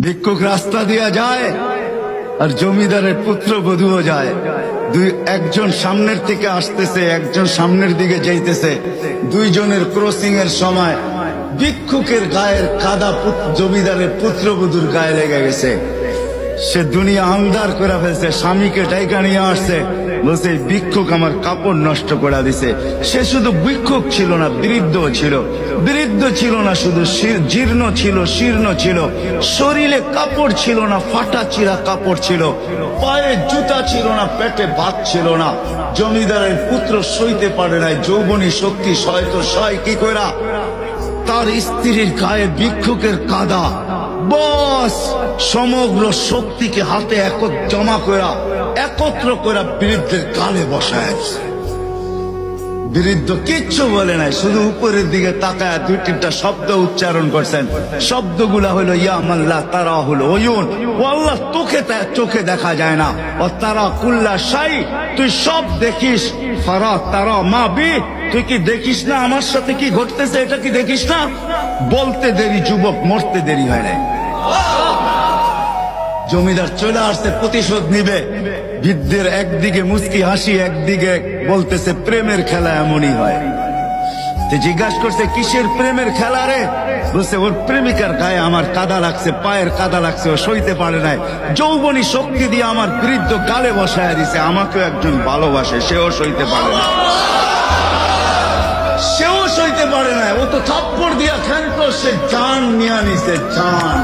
ভিক্ষুক রাস্তা দিয়া যায় আর জমিদারের পুত্রবধূও যায়। একজন সামনের থেকে আসতেছে, একজন সামনের দিকে যাইতেছে। দুইজনের ক্রসিং এর সময় ভিক্ষুকের গায়ের কাদা জমিদারের পুত্রবধূর গায়ে লেগে গেছে। সে দুনিয়া আন্ধার করে ফেলছে, স্বামীকে ডাইকা নিয়ে আসছে, বলছে ভিক্ষুক আমার কাপড় নষ্ট করে দিছে। সে শুধু ভিক্ষুক ছিল না, বৃদ্ধ ছিল। বৃদ্ধ ছিল না শুধু, জীর্ণ ছিল, শীর্ণ ছিল। শরীরে কাপড় ছিল না, ফাটা চিরা কাপড় ছিল। পায়ে জুতা ছিল না, পেটে ভাত ছিল না। জমিদারের পুত্র সইতে পারে নাই, যৌবনী শক্তি সয় তো সয় কি কইরা তার স্ত্রীর গায়ে ভিক্ষুকের কাদা। বস সমগ্র শক্তিকে হাতে জমা করা, একত্র করা বৃদ্ধের গালে বসায়। বৃদ্ধ কিচ্ছু বলে নাই, শুধু উপরের দিকে তাকায় দুই তিনটা শব্দ উচ্চারণ করছেন। শব্দগুলা হলো ইয়া মাল্লাহ, তারা হলো ওয়ুন, ও আল্লাহ চোখে দেখা যায় না। ও তারা কুল্লা শাই, তুই সব দেখিস। ফারা তারা মা বি, তুই কি দেখিস না আমার সাথে কি ঘটতেছে? এটা কি দেখিস না? বলতে দেরি যুবক, মরতে দেরি হয় না। জমিদার চলে আসছে, প্রতিশোধ নিবে। বৃদ্ধের একদিকে মুস্কি হাসি, একদিকে বলতেছে প্রেমের খেলা এমনই হয়। জিজ্ঞাসা করছে কিসের প্রেমের খেলা রে? বলছে ওর প্রেমিকার গায়ে আমার কাদা লাগছে, পায়ের কাদা লাগছে, ও সইতে পারে নাই। যৌবনী শক্তি দিয়ে আমার বৃদ্ধ গালে বসায় দিছে। আমাকেও একজন ভালোবাসে, সেও সইতে পারে না। সেও সইতে পারে না, ও তো থাপ্পড় দিয়া খেলতো, সে জান নিয়ে নিছে, জান।